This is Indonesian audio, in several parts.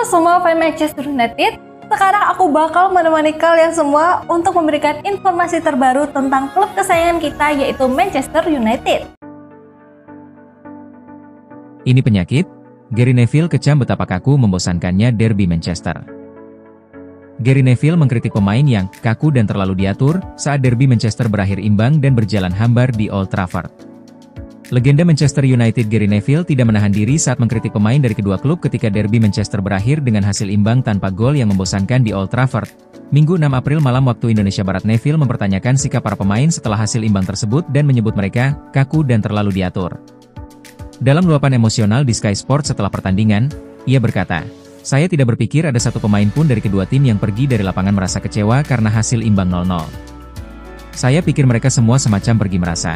semua fans Manchester United, sekarang aku bakal menemani kalian semua untuk memberikan informasi terbaru tentang klub kesayangan kita, yaitu Manchester United. Ini penyakit, Gary Neville kecam betapa kaku membosankannya derby Manchester. Gary Neville mengkritik pemain yang kaku dan terlalu diatur saat derby Manchester berakhir imbang dan berjalan hambar di Old Trafford. Legenda Manchester United Gary Neville tidak menahan diri saat mengkritik pemain dari kedua klub ketika derby Manchester berakhir dengan hasil imbang tanpa gol yang membosankan di Old Trafford. Minggu 6 April malam waktu Indonesia Barat, Neville mempertanyakan sikap para pemain setelah hasil imbang tersebut dan menyebut mereka kaku dan terlalu diatur. Dalam luapan emosional di Sky Sports setelah pertandingan, ia berkata, "Saya tidak berpikir ada satu pemain pun dari kedua tim yang pergi dari lapangan merasa kecewa karena hasil imbang 0-0. Saya pikir mereka semua semacam pergi merasa,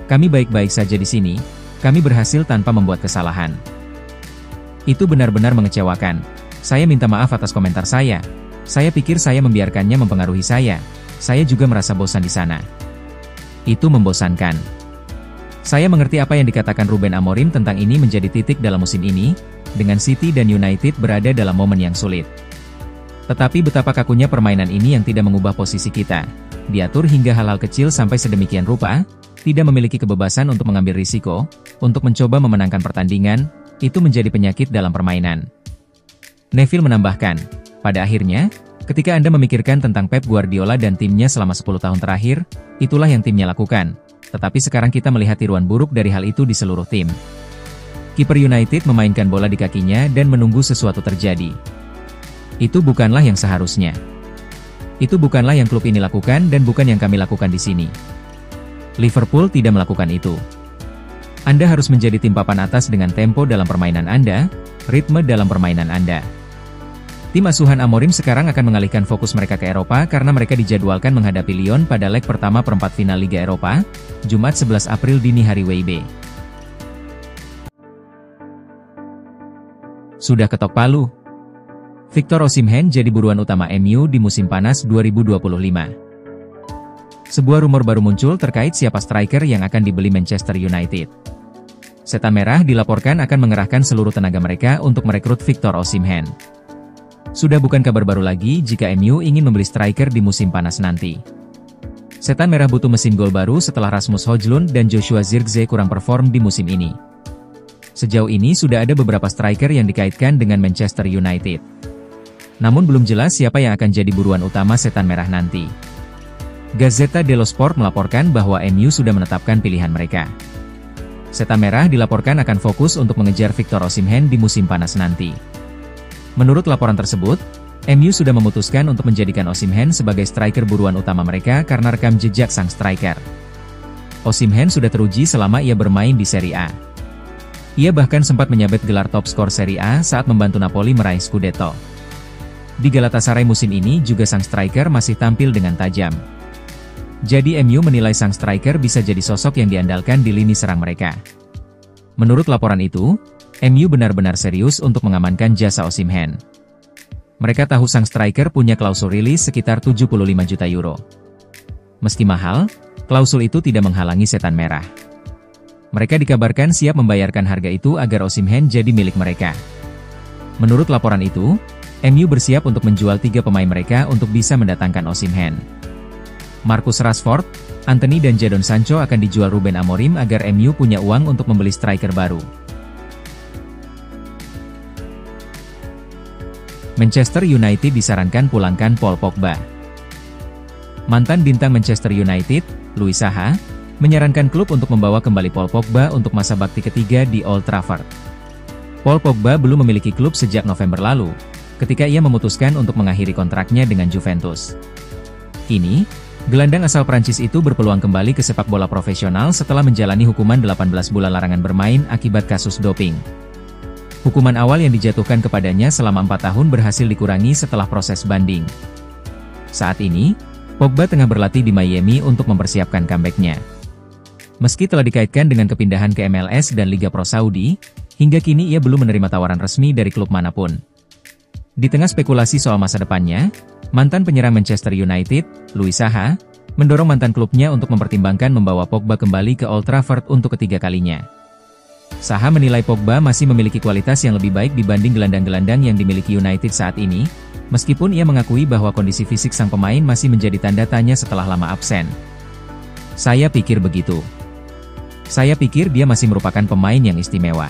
kami baik-baik saja di sini, kami berhasil tanpa membuat kesalahan. Itu benar-benar mengecewakan. Saya minta maaf atas komentar saya. Saya pikir saya membiarkannya mempengaruhi saya. Saya juga merasa bosan di sana. Itu membosankan. Saya mengerti apa yang dikatakan Ruben Amorim tentang ini menjadi titik dalam musim ini, dengan City dan United berada dalam momen yang sulit. Tetapi betapa kakunya permainan ini yang tidak mengubah posisi kita. Diatur hingga hal-hal kecil sampai sedemikian rupa, tidak memiliki kebebasan untuk mengambil risiko, untuk mencoba memenangkan pertandingan, itu menjadi penyakit dalam permainan." Neville menambahkan, "Pada akhirnya, ketika Anda memikirkan tentang Pep Guardiola dan timnya selama 10 tahun terakhir, itulah yang timnya lakukan. Tetapi sekarang kita melihat tiruan buruk dari hal itu di seluruh tim. Kiper United memainkan bola di kakinya dan menunggu sesuatu terjadi. Itu bukanlah yang seharusnya. Itu bukanlah yang klub ini lakukan dan bukan yang kami lakukan di sini. Liverpool tidak melakukan itu. Anda harus menjadi tim papan atas dengan tempo dalam permainan Anda, ritme dalam permainan Anda." Tim asuhan Amorim sekarang akan mengalihkan fokus mereka ke Eropa karena mereka dijadwalkan menghadapi Lyon pada leg pertama perempat final Liga Eropa, Jumat 11 April dini hari WIB. Sudah ketok palu. Victor Osimhen jadi buruan utama MU di musim panas 2025. Sebuah rumor baru muncul terkait siapa striker yang akan dibeli Manchester United. Setan Merah dilaporkan akan mengerahkan seluruh tenaga mereka untuk merekrut Victor Osimhen. Sudah bukan kabar baru lagi jika MU ingin membeli striker di musim panas nanti. Setan Merah butuh mesin gol baru setelah Rasmus Højlund dan Joshua Zirkzee kurang perform di musim ini. Sejauh ini sudah ada beberapa striker yang dikaitkan dengan Manchester United. Namun belum jelas siapa yang akan jadi buruan utama Setan Merah nanti. Gazzetta dello Sport melaporkan bahwa MU sudah menetapkan pilihan mereka. Setan Merah dilaporkan akan fokus untuk mengejar Victor Osimhen di musim panas nanti. Menurut laporan tersebut, MU sudah memutuskan untuk menjadikan Osimhen sebagai striker buruan utama mereka karena rekam jejak sang striker. Osimhen sudah teruji selama ia bermain di Serie A. Ia bahkan sempat menyabet gelar top skor Serie A saat membantu Napoli meraih Scudetto. Di Galatasaray musim ini juga sang striker masih tampil dengan tajam. Jadi MU menilai sang striker bisa jadi sosok yang diandalkan di lini serang mereka. Menurut laporan itu, MU benar-benar serius untuk mengamankan jasa Osimhen. Mereka tahu sang striker punya klausul rilis sekitar 75 juta euro. Meski mahal, klausul itu tidak menghalangi Setan Merah. Mereka dikabarkan siap membayarkan harga itu agar Osimhen jadi milik mereka. Menurut laporan itu, MU bersiap untuk menjual 3 pemain mereka untuk bisa mendatangkan Osimhen. Marcus Rashford, Antony dan Jadon Sancho akan dijual Ruben Amorim agar MU punya uang untuk membeli striker baru. Manchester United disarankan pulangkan Paul Pogba. Mantan bintang Manchester United, Louis Saha, menyarankan klub untuk membawa kembali Paul Pogba untuk masa bakti ketiga di Old Trafford. Paul Pogba belum memiliki klub sejak November lalu, ketika ia memutuskan untuk mengakhiri kontraknya dengan Juventus. Kini, gelandang asal Prancis itu berpeluang kembali ke sepak bola profesional setelah menjalani hukuman 18 bulan larangan bermain akibat kasus doping. Hukuman awal yang dijatuhkan kepadanya selama 4 tahun berhasil dikurangi setelah proses banding. Saat ini, Pogba tengah berlatih di Miami untuk mempersiapkan comeback-nya. Meski telah dikaitkan dengan kepindahan ke MLS dan Liga Pro Saudi, hingga kini ia belum menerima tawaran resmi dari klub manapun. Di tengah spekulasi soal masa depannya, mantan penyerang Manchester United, Louis Saha, mendorong mantan klubnya untuk mempertimbangkan membawa Pogba kembali ke Old Trafford untuk ketiga kalinya. Saha menilai Pogba masih memiliki kualitas yang lebih baik dibanding gelandang-gelandang yang dimiliki United saat ini, meskipun ia mengakui bahwa kondisi fisik sang pemain masih menjadi tanda tanya setelah lama absen. Saya pikir begitu. Saya pikir dia masih merupakan pemain yang istimewa.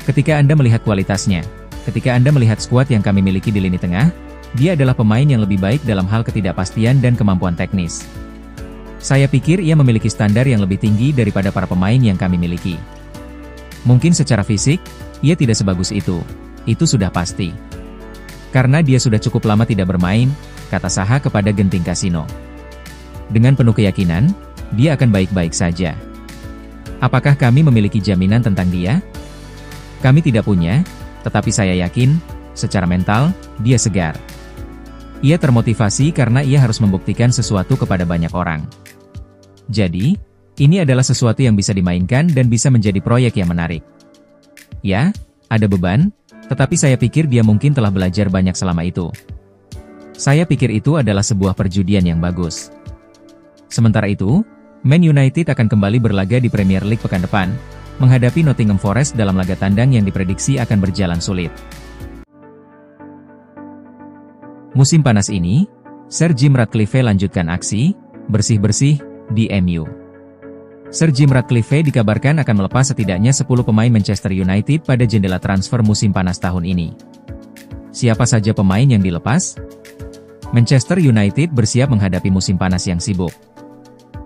Ketika Anda melihat kualitasnya, ketika Anda melihat skuad yang kami miliki di lini tengah, dia adalah pemain yang lebih baik dalam hal ketidakpastian dan kemampuan teknis. Saya pikir ia memiliki standar yang lebih tinggi daripada para pemain yang kami miliki. Mungkin secara fisik, ia tidak sebagus itu sudah pasti. Karena dia sudah cukup lama tidak bermain, kata Saha kepada Genting Kasino. Dengan penuh keyakinan, dia akan baik-baik saja. Apakah kami memiliki jaminan tentang dia? Kami tidak punya, tetapi saya yakin, secara mental, dia segar. Ia termotivasi karena ia harus membuktikan sesuatu kepada banyak orang. Jadi, ini adalah sesuatu yang bisa dimainkan dan bisa menjadi proyek yang menarik. Ya, ada beban, tetapi saya pikir dia mungkin telah belajar banyak selama itu. Saya pikir itu adalah sebuah perjudian yang bagus. Sementara itu, Man United akan kembali berlaga di Premier League pekan depan, menghadapi Nottingham Forest dalam laga tandang yang diprediksi akan berjalan sulit. Musim panas ini, Sir Jim Ratcliffe lanjutkan aksi bersih-bersih di MU. Sir Jim Ratcliffe dikabarkan akan melepas setidaknya 10 pemain Manchester United pada jendela transfer musim panas tahun ini. Siapa saja pemain yang dilepas? Manchester United bersiap menghadapi musim panas yang sibuk.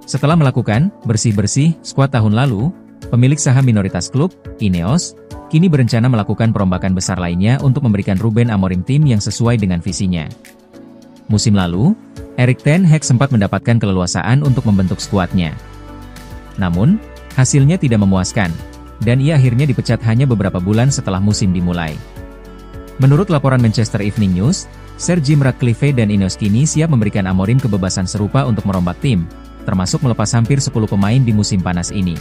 Setelah melakukan bersih-bersih skuad tahun lalu, pemilik saham minoritas klub, Ineos, kini berencana melakukan perombakan besar lainnya untuk memberikan Ruben Amorim tim yang sesuai dengan visinya. Musim lalu, Erik ten Hag sempat mendapatkan keleluasaan untuk membentuk skuadnya. Namun, hasilnya tidak memuaskan, dan ia akhirnya dipecat hanya beberapa bulan setelah musim dimulai. Menurut laporan Manchester Evening News, Sir Jim Ratcliffe dan Ineos kini siap memberikan Amorim kebebasan serupa untuk merombak tim, termasuk melepas hampir 10 pemain di musim panas ini.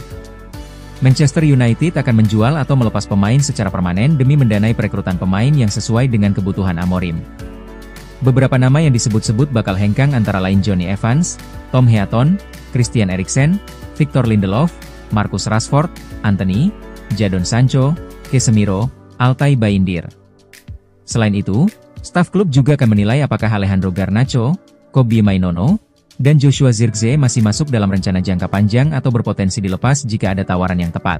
Manchester United akan menjual atau melepas pemain secara permanen demi mendanai perekrutan pemain yang sesuai dengan kebutuhan Amorim. Beberapa nama yang disebut-sebut bakal hengkang antara lain Jonny Evans, Tom Heaton, Christian Eriksen, Victor Lindelof, Marcus Rashford, Antony, Jadon Sancho, Casemiro, Altay Bayindir. Selain itu, staf klub juga akan menilai apakah Alejandro Garnacho, Kobbie Mainoo, dan Joshua Zirkzee masih masuk dalam rencana jangka panjang atau berpotensi dilepas jika ada tawaran yang tepat.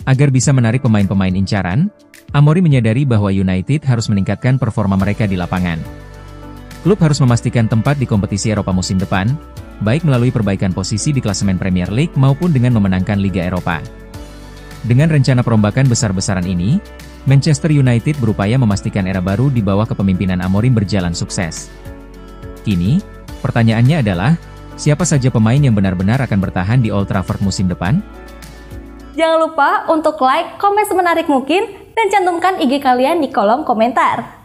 Agar bisa menarik pemain-pemain incaran, Amorim menyadari bahwa United harus meningkatkan performa mereka di lapangan. Klub harus memastikan tempat di kompetisi Eropa musim depan, baik melalui perbaikan posisi di klasemen Premier League maupun dengan memenangkan Liga Eropa. Dengan rencana perombakan besar-besaran ini, Manchester United berupaya memastikan era baru di bawah kepemimpinan Amorim berjalan sukses. Kini, pertanyaannya adalah, siapa saja pemain yang benar-benar akan bertahan di Old Trafford musim depan? Jangan lupa untuk like, komen semenarik mungkin, dan cantumkan IG kalian di kolom komentar.